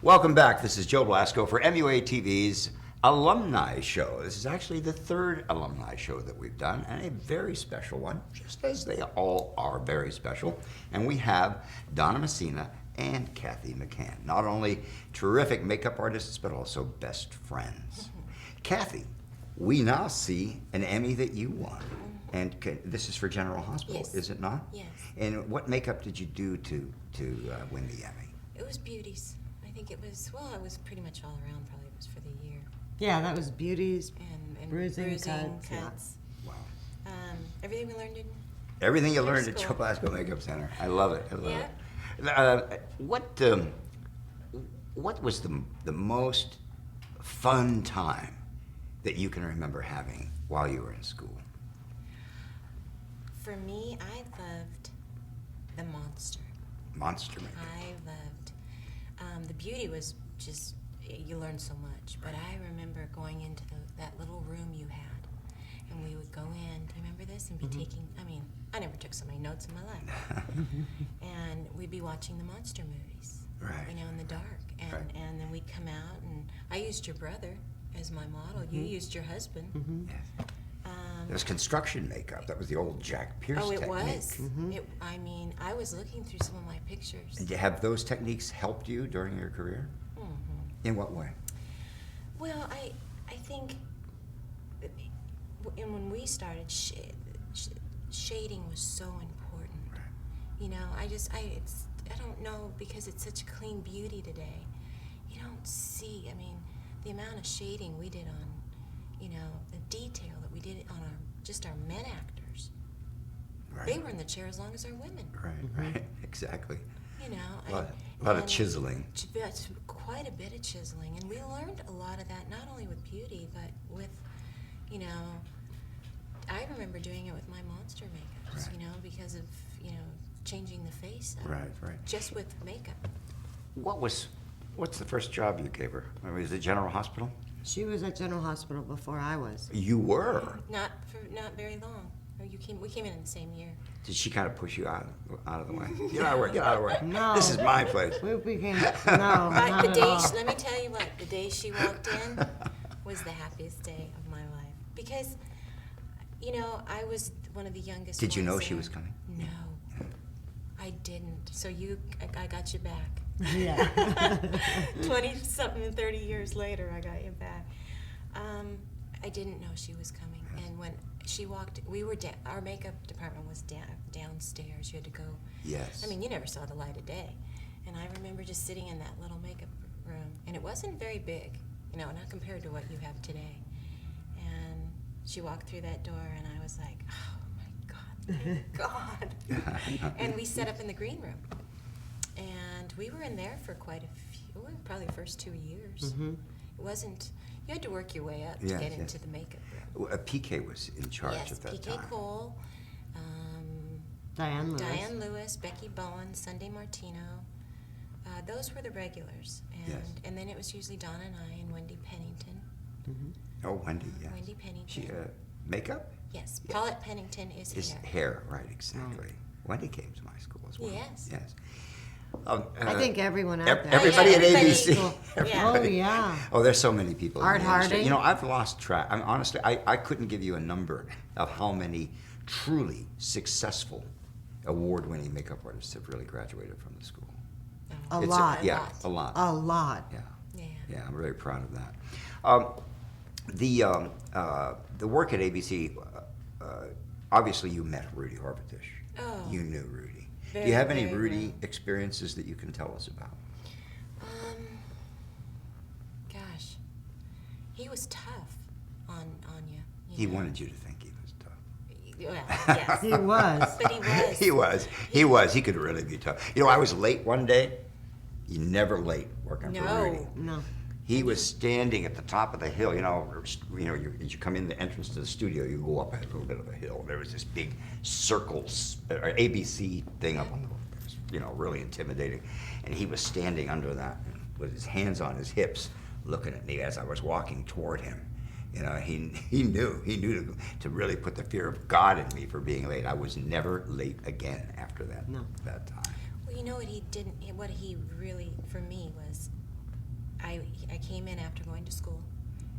Welcome back. This is Joe Blasco for MUA TV's Alumni Show. This is actually the third Alumni Show that we've done, and a very special one, just as they all are very special. And we have Donna Messina and Kathy McCann. Not only terrific makeup artists, but also best friends. Kathy, we now see an Emmy that you won. And this is for General Hospital, Yes. is it not? Yes. And what makeup did you do to win the Emmy? It was beauties. I think it was, well, it was pretty much all around, probably it was for the year. Yeah, that was beauties, And bruising, cuts. yeah. Wow. Everything we learned in Everything you learned at school. Joe Blasco Makeup Center. I love it. I love Yeah. it. What was the most fun time that you can remember having while you were in school? For me, I loved the monster. Monster makeup. I loved, the beauty was just, you learned so much. But I remember going into that little room you had, and we would go in, do you remember this? And be taking, I never took so many notes in my life. And we'd be watching the monster movies. Right. You know, in the dark. And, Right. and then we'd come out, and I used your brother as my model. You used your husband. Yes. It was construction makeup. That was the old Jack Pierce Oh, it technique. was. I was looking through some of my pictures. And have those techniques helped you during your career? In what way? Well, I think, and when we started, shading was so important. Right. You know, I don't know, because it's such clean beauty today. You don't see, the amount of shading we did on, the detail that we did on our men actors. Right. They were in the chair as long as our women. Right. Exactly. You know, A lot of chiseling. That's quite a bit of chiseling, and we learned a lot of that not only with beauty, but with, I remember doing it with my monster makeups, Right. Because of, changing the face up. Right. Just with makeup. What's the first job you gave her? Was it General Hospital? She was at General Hospital before I was. You were. Not very long. We came in the same year. Did she kind of push you out of the way? Get out of the way. No. This is my place. We became, no, But not the at day, all. let me tell you what, the day she walked in was the happiest day of my life. Because, I was one of the youngest Did you ones know she there. was coming? No, I didn't. So I got you back. Yeah. 20-something, 30 years later, I got you back. I didn't know she was coming. And when she walked, our makeup department was downstairs. You had to go. Yes. You never saw the light of day. And I remember just sitting in that little makeup room. And it wasn't very big, not compared to what you have today. And she walked through that door, and I was like, oh, my God, thank God. And we set up in the green room. And we were in there for quite a few, probably the first 2 years. It wasn't, you had to work your way up to get into the makeup room. PK was in charge Yes, at that PK time. Cole, Diane Lewis. Diane Lewis, Becky Bowen, Sunday Martino. Those were the regulars. And then it was usually Donna and I and Wendy Pennington. Oh, Wendy, yes. Wendy Pennington. She, makeup? Yes, Paulette Pennington is Is hair. hair, right, exactly. Wendy came to my school as well. Yes. Yes. I think everyone out there. Everybody at everybody. ABC. Yeah. Oh, yeah. Oh, there's so many people. Art in the industry. Harding. I've lost track. Honestly, I couldn't give you a number of how many truly successful, award-winning makeup artists have really graduated from the school. A It's lot. Yeah, a lot. A lot. Yeah, I'm very proud of that. The work at ABC, obviously you met Rudy Horvatish. Oh. You knew Rudy. Do Very, you have any very Rudy well. experiences that you can tell us about? Gosh, he was tough on you. He wanted you to think he was tough. Well, yes. He was. But he was. He was. He could really be tough. I was late one day. You're never late working for No. Rudy. No. He was standing at the top of the hill. As you come in the entrance to the studio, you go up a little bit of a hill. There was this big circles, or ABC thing up on the, really intimidating. And he was standing under that with his hands on his hips, looking at me as I was walking toward him. He knew to really put the fear of God in me for being late. I was never late again after that. No. That time. Well, what he really, for me, was I came in after going to school,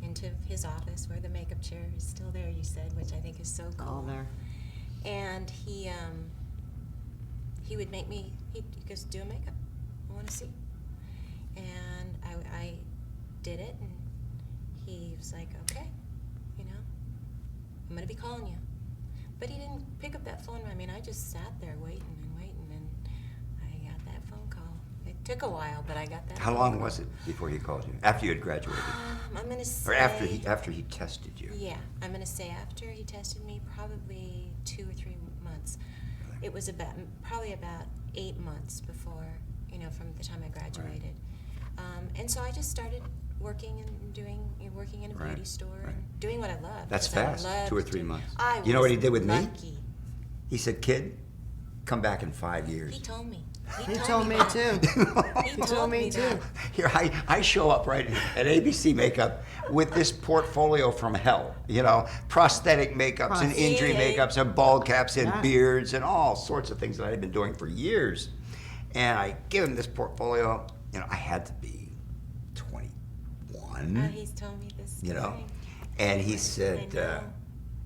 into his office where the makeup chair is still there, you said, which I think is so cool. All there. And he would make me, he goes, do a makeup. I want to see. And I did it, and he was like, okay, you know, I'm going to be calling you. But he didn't pick up that phone. I mean, I just sat there waiting, and I got that phone call. It took a while, but I got that How phone long call. was it before he called you? After you had graduated? I'm going to say... Or after he tested you? Yeah, I'm going to say after he tested me, probably 2 or 3 months. Really? It was probably about 8 months before, you know, from the time I graduated. And so I just started working in a beauty store and doing what I love. That's 'cause I fast, loved 2 or 3 to- months. I You know what he was did with me? lucky. He said, kid, come back in 5 years. He told me. He told me that. too. He told me too. that. Here, I show up right at ABC Makeup with this portfolio from hell, you know, prosthetic makeups and injury Yeah. makeups and bald caps and Yeah. beards and all sorts of things that I had been doing for years. And I give him this portfolio, you know, I had to be 21, He's told me this. you know, story. and he said, I know.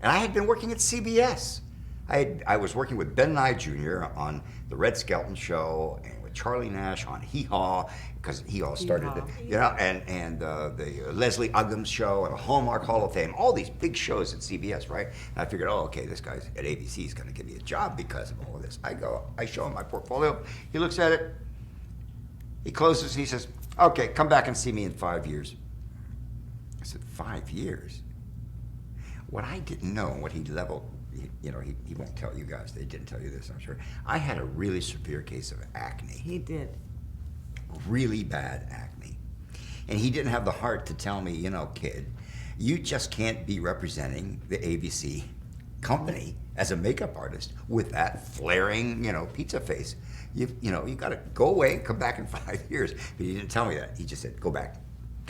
and I had been working at CBS. I was working with Ben Nye Jr. on the Red Skelton Show and with Charlie Nash on Hee Haw, because Hee Haw started it, Hee-Haw. you know, and the Leslie Uggams Show and the Hallmark Hall of Fame, all these big shows at CBS, right? And I figured, oh, okay, this guy's at ABC is going to give me a job because of all of this. I show him my portfolio. He looks at it. He closes. He says, okay, come back and see me in 5 years. I said, 5 years? What I didn't know, what he leveled, you know, he won't tell you guys. They didn't tell you this, I'm sure. I had a really severe case of acne. He did. Really bad acne. And he didn't have the heart to tell me, you know, kid, you just can't be representing the ABC company as a makeup artist with that flaring, you know, pizza face. You know, you got to go away and come back in 5 years. But he didn't tell me that. He just said, go back.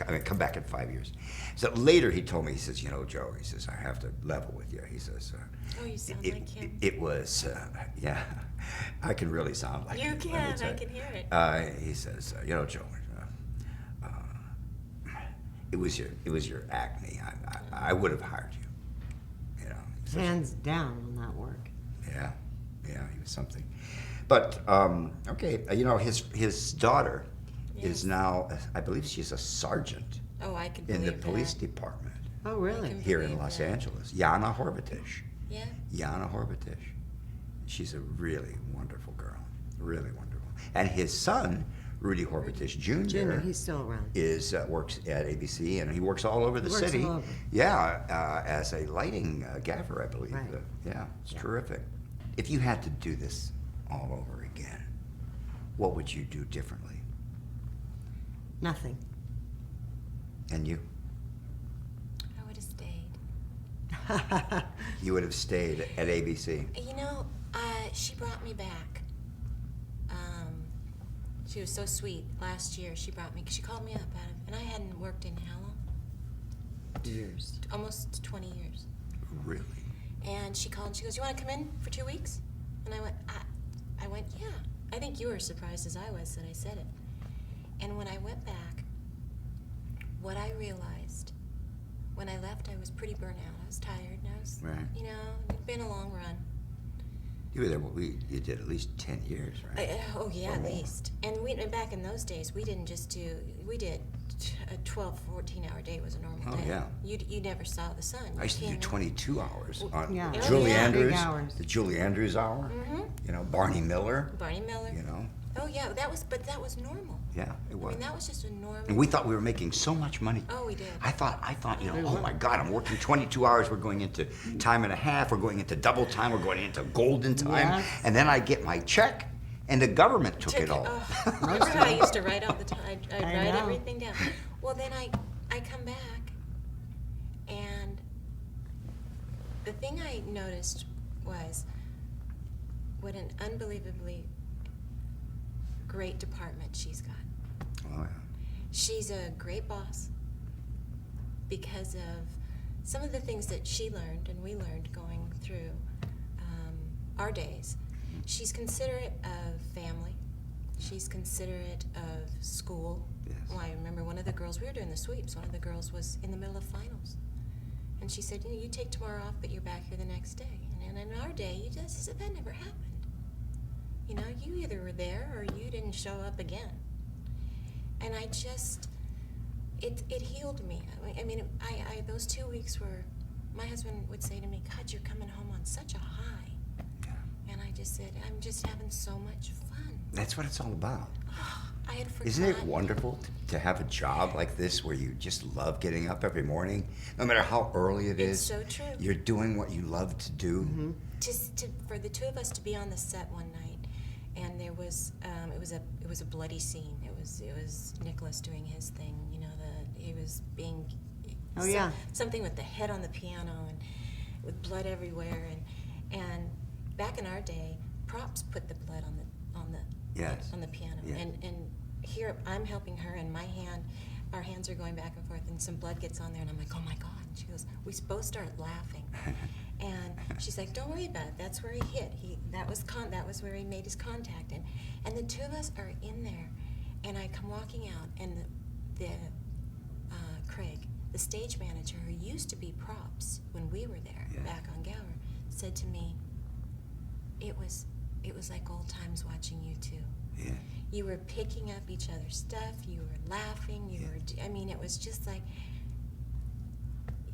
I mean, come back in 5 years. So later he told me, he says, you know, Joe, he says, I have to level with you. He says, Oh, you sound like him. it was, yeah, I can really sound like You him, let me can. tell I you. can hear it. He says, you know, Joe, it was your acne. I would have hired you. You know. He says, Hands down on that work. yeah, he was something. But okay, you know, his daughter Yes. is now, I believe she's a sergeant Oh, I can in believe the police that. department Oh, really? can- here in believe Los that. Angeles. Yana Horvatish. Yeah. Yana Horvatish. She's a really wonderful girl, really wonderful. And his son, Rudy Horvatish Jr. Junior, he's still around. is works at ABC, and he works all over the Works city. all over. Yeah, as a lighting gaffer, I believe. Right. Yeah, it's Yeah. terrific. If you had to do this all over again, what would you do differently? Nothing. And you? I would have stayed. You would have stayed at ABC. You know, she brought me back. She was so sweet. Last year, she brought me. She called me up and I hadn't worked in how long? Years. Almost 20 years. Really? And she called and she goes, "You want to come in for 2 weeks?" And I went, "Yeah." I think you were as surprised as I was that I said it. And when I went back, what I realized when I left, I was pretty burnt out. I was tired, and I was, Right. you know, it'd been a long run. You were there, you did at least 10 years, right? Oh yeah, Or at more. least. And back in those days, we didn't just we did a 12, 14-hour day was a normal Oh, day. yeah. You never saw the sun. I used to do 22 hours on Yeah. Julie Oh, yeah. Andrews, Big hours. the Julie Andrews hour, you know, Barney Miller, Barney Miller. you know. Oh yeah, that was normal. Yeah, it I was. mean, that was just a normal. And we thought we were making so much money. Oh, we did. I thought, you know, oh my God, I'm working 22 hours. We're going into time and a half. We're going into double time. We're going into golden time. Yes. And then I get my check, and the government took it all. Oh, remember how I used to write all the time? I'd I write know. everything down. Well, then I come back, and the thing I noticed was what an unbelievably great department she's got. Oh, yeah. She's a great boss because of some of the things that she learned and we learned going through our days. She's considerate of family. She's considerate of school. Yes. Well, I remember one of the girls, we were doing the sweeps, one of the girls was in the middle of finals. And she said, you take tomorrow off, but you're back here the next day. And in our day, that never happened. You either were there or you didn't show up again. And I just, it healed me. I mean, those 2 weeks were, my husband would say to me, God, you're coming home on such a high. Yeah. And I just said, I'm just having so much fun. That's what it's all about. I had forgotten. Isn't it wonderful to have a job like this where you just love getting up every morning, no matter how early it is? It's so true. You're doing what you love to do. Mm-hmm. For the two of us to be on the set one night, and there was it was a bloody scene. It was Nicholas doing his thing. He was being something with the head on the piano and with blood everywhere. And back in our day, props put the blood on the Yes. on the piano. Yeah. And here I'm helping her, and our hands are going back and forth, and some blood gets on there, and I'm like, oh my God. And she goes, we both start laughing. And she's like, don't worry about it. That's where he hit. That was where he made his contact. And the two of us are in there, and I come walking out, and Craig, the stage manager who used to be props when we were there back on Gower, said to me, it was like old times watching you two. Yeah. You were picking up each other's stuff. You were laughing. It was just like,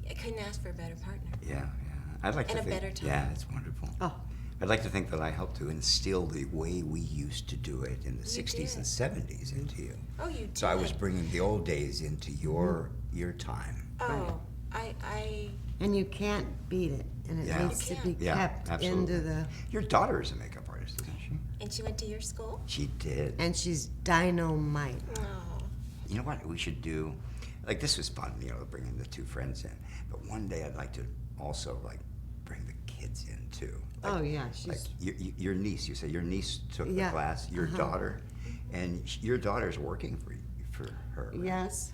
I couldn't ask for a better partner. Yeah. I'd like to And a think, better time. Yeah, it's wonderful. Oh, I'd like to think that I helped to instill the way we used to do it in the You 60s did. and 70s into you. Oh, you did. So I was bringing the old days into your time. Oh, I and you can't beat it, and it Yeah. needs You to be can't. Yeah, kept absolutely. into the. Your daughter is a makeup artist, isn't she? and she went to your school? She did. And she's dynamite. Oh. You know what we should do? Like, this was fun, bringing the two friends in. But one day I'd like to also, bring the kids in, too. Oh, yeah, Like, she's. your niece, you said your niece took the Yeah, class, your uh-huh. daughter, and your daughter's working for her. Right? Yes.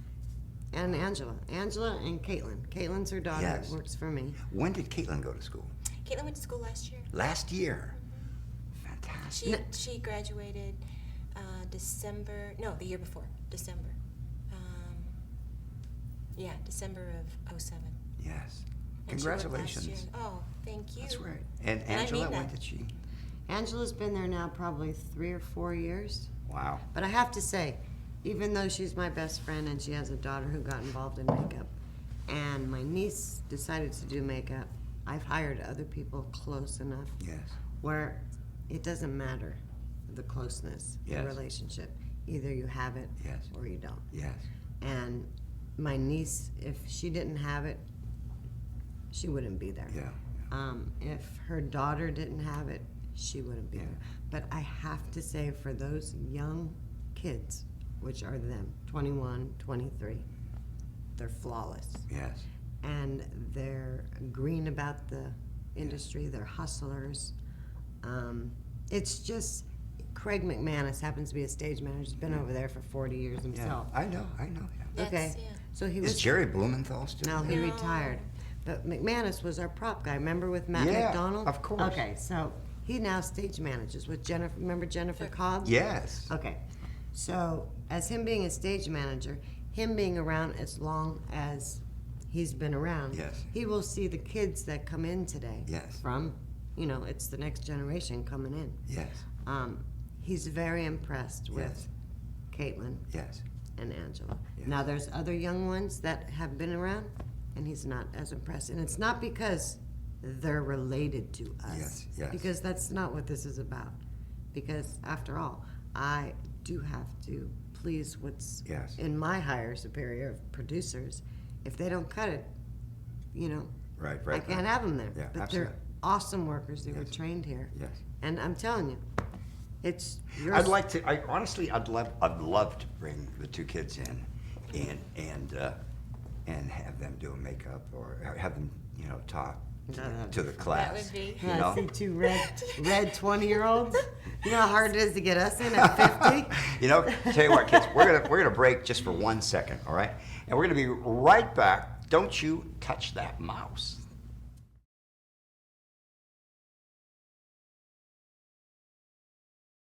And Angela and Caitlin. Caitlin's her daughter. Yes. Works for me. When did Caitlin go to school? Caitlin went to school last year. Last year. Fantastic. She graduated the year before, December. December of 07. Yes. And she went last Congratulations. year. Oh, thank you. That's right. And I Angela, mean when that. did she? Angela's been there now probably 3 or 4 years. Wow. But I have to say, even though she's my best friend and she has a daughter who got involved in makeup, and my niece decided to do makeup, I've hired other people close enough Yes. where it doesn't matter the closeness, Yes. the relationship. Either you have it Yes. or you don't. Yes. And my niece, if she didn't have it, she wouldn't be there. Yeah. If her daughter didn't have it, she wouldn't be Yeah. there. But I have to say, for those young kids, which are them, 21, 23, they're flawless. Yes. And they're green about the industry, they're hustlers. It's just, Craig McManus happens to be a stage manager. He's been over there for 40 years Yeah. himself. I know. Yeah. That's- Okay, yeah. so he Is was. Jerry Blumenthal still No, there? he No. retired. But McManus was our prop guy. Remember with Matt Yeah, McDonald? of course. Okay, so he now stage manages with Jennifer. Remember Jennifer Cobb? Yes. Okay, so as him being a stage manager, him being around as long as he's been around, Yes. he will see the kids that come in today. Yes. From, it's the next generation coming in. Yes. He's very impressed with Yes. Caitlin Yes. and Angela. Yes. Now, there's other young ones that have been around, and he's not as impressed. And it's not because they're related to us. Yes, yes. Because that's not what this is about. Because, after all, I do have to please what's Yes. in my higher superior of producers. If they don't cut it, Right. I can't have them there. Yeah, But absolutely. they're awesome workers. They were Yes. trained here. Yes. And I'm telling you, it's yours. I'd like to. I'd love to bring the two kids in, and have them do a makeup or have them, talk to the class. would be- You I know? see two red 20-year-olds. You know how hard it is to get us in at 50? Tell you what, kids, we're gonna break just for 1 second, all right? And we're gonna be right back. Don't you touch that mouse.